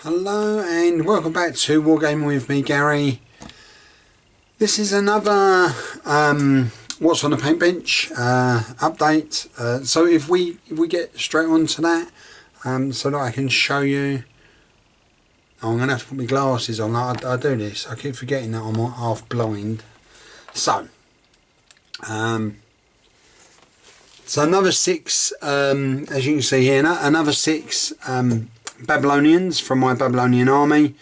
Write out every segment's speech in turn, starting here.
Hello and welcome back to Wargaming with me, Gary. This is another What's on the Paint Bench update. So if we get straight on to that, so that I can show you. I'm going to have to put my glasses on. I do this. I keep forgetting that I'm half blind. So another 6, as you can see here, another 6 Babylonians from my Babylonian army.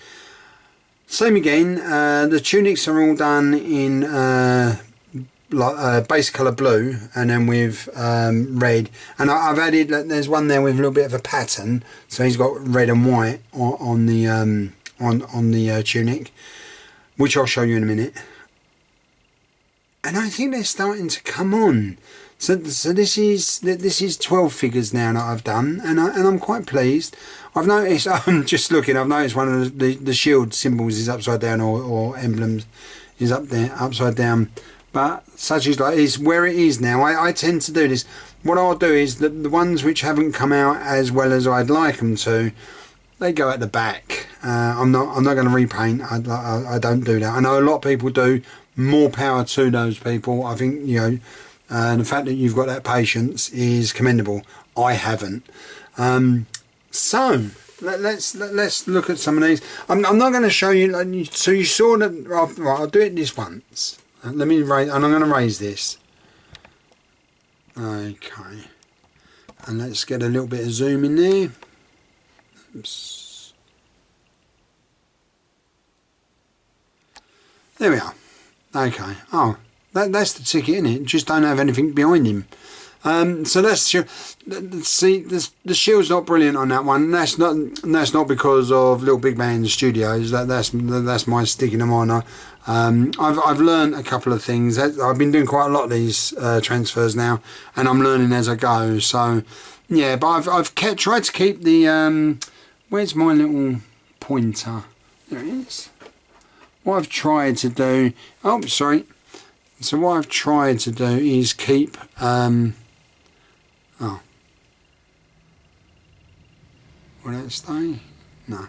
Same again, the tunics are all done in base colour blue and then with red, and I've added, there's one there with a little bit of a pattern, so he's got red and white on the tunic, which I'll show you in a minute. And I think they're starting to come on. So this is 12 figures now that I've done, and I'm quite pleased. I've noticed, I'm just looking, I've noticed one of the shield symbols is upside down, or emblems is up there upside down. But such is like is where it is now. I tend to do this. What I'll do is the ones which haven't come out as well as I'd like them to, they go at the back. I'm not going to repaint. I don't do that. I know a lot of people do. More power to those people. I think, you know. And the fact that you've got that patience is commendable. I haven't. So let's look at some of these. I'm not going to show you. So you saw that. Right, I'll do it this once. Let me raise, and I'm going to raise this. Okay. And let's get a little bit of zoom in there. Oops. There we are. Okay. Oh. That's the ticket, isn't it? Just don't have anything behind him. So that's, see, the shield's not brilliant on that one. That's not because of Little Big Man Studios. That's my sticking them on. I've learned a couple of things. I've been doing quite a lot of these transfers now, and I'm learning as I go. So yeah, but I've tried to keep the where's my little pointer? There it is. What I've tried to do. Oh, sorry. So what I've tried to do is keep, will that stay? No.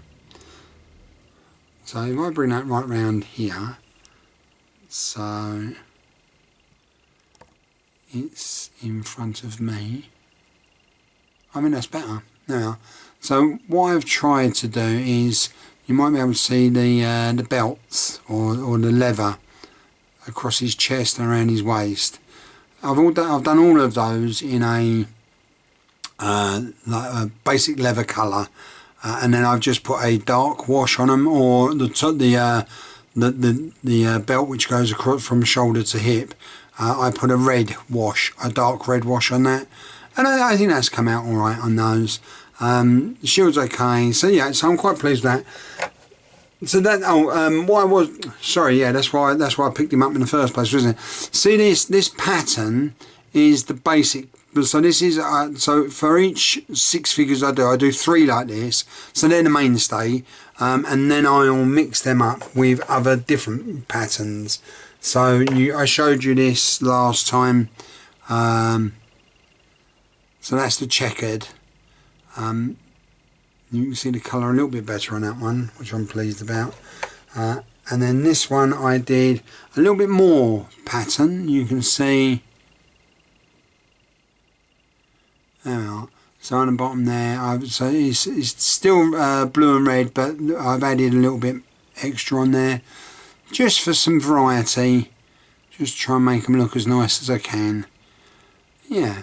So if I bring that right round here, so it's in front of me. I mean, that's better. Now, so what I've tried to do is, you might be able to see the belts or the leather across his chest and around his waist. I've done all of those in a like a basic leather colour, and then I've just put a dark wash on them, or the belt which goes across from shoulder to hip. I put a red wash, a dark red wash on that, and I think that's come out all right on those. The shield's okay, so yeah, so I'm quite pleased with that. So that what I was sorry, yeah, that's why I picked him up in the first place, wasn't it? See, this pattern is the basic. So this is so for each 6 figures I do 3 like this. So they're the mainstay, and then I'll mix them up with other different patterns. So I showed you this last time. So that's the checkered. You can see the colour a little bit better on that one, which I'm pleased about. And then this one I did a little bit more pattern. You can see, there we are. So on the bottom there, so it's still blue and red, but I've added a little bit extra on there, just for some variety. Just try and make them look as nice as I can. Yeah,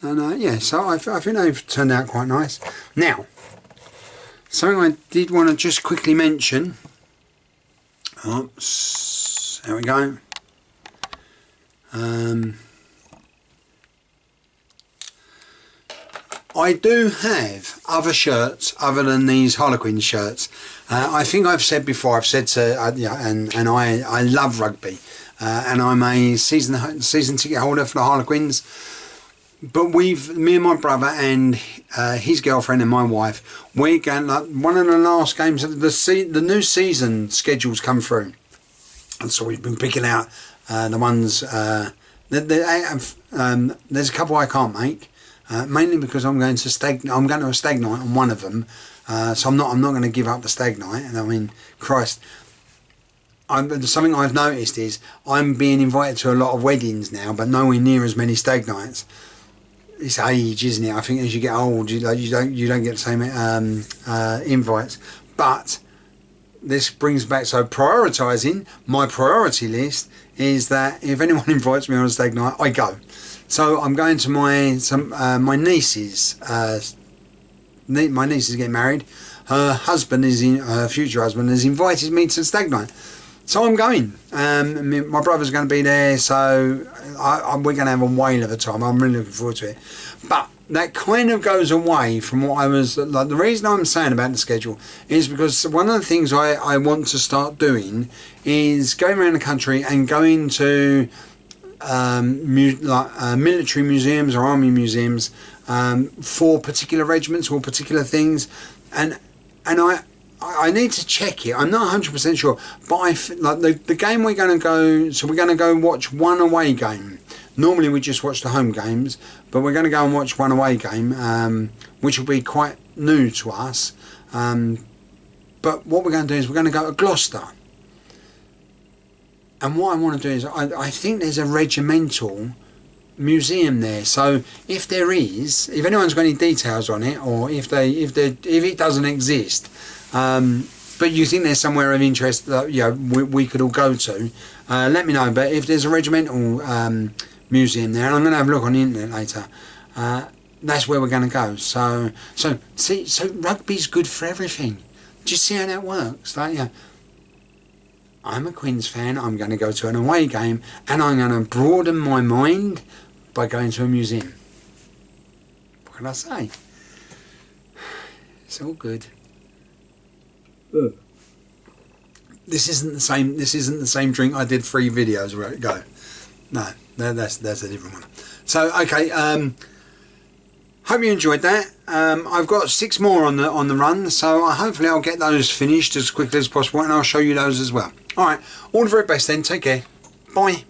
and yeah, so I think they've turned out quite nice. Now, something I did want to just quickly mention. Oops, there we go. I do have other shirts other than these Harlequin shirts. I think I've said before. I've said to yeah, and I love rugby, and I'm a season ticket holder for the Harlequins. But me and my brother and his girlfriend and my wife, we're going, like, one of the last games of the new season schedules come through, and so we've been picking out the ones. There's a couple I can't make, mainly because I'm going to a stag night on one of them, So I'm not going to give up the stag night. And I mean, Christ, something I've noticed is I'm being invited to a lot of weddings now, but nowhere near as many stag nights. It's age, isn't it? I think as you get old, you don't get the same invites. But this brings back, so prioritising, my priority list is that if anyone invites me on a stag night, I go. So I'm going to my niece's. My niece is getting married. Her husband her future husband has invited me to the stag night. So I'm going. My brother's going to be there, so we're going to have a whale of a time. I'm really looking forward to it. But that kind of goes away from what I was like. The reason I'm saying about the schedule is because one of the things I want to start doing is going around the country and going to military museums or army museums for particular regiments or particular things, and I need to check it. I'm not 100% sure, but like the game we're going to go. So we're going to go watch one away game. Normally we just watch the home games, but we're going to go and watch one away game, which will be quite new to us. But what we're going to do is we're going to go to Gloucester. And what I want to do is I think there's a regimental museum there. So if anyone's got any details on it, or if it doesn't exist, but you think there's somewhere of interest that we could all go to, let me know. But if there's a regimental museum there, and I'm going to have a look on the internet later, that's where we're going to go. So rugby's good for everything. Do you see how that works? Like, I'm a Quins fan, I'm going to go to an away game, and I'm going to broaden my mind by going to a museum. What can I say? It's all good. This isn't the same drink I did 3 videos ago. No, that's a different one. So okay, hope you enjoyed that. I've got 6 more on the run, so hopefully I'll get those finished as quickly as possible, and I'll show you those as well. Alright, all the very best then, take care, bye.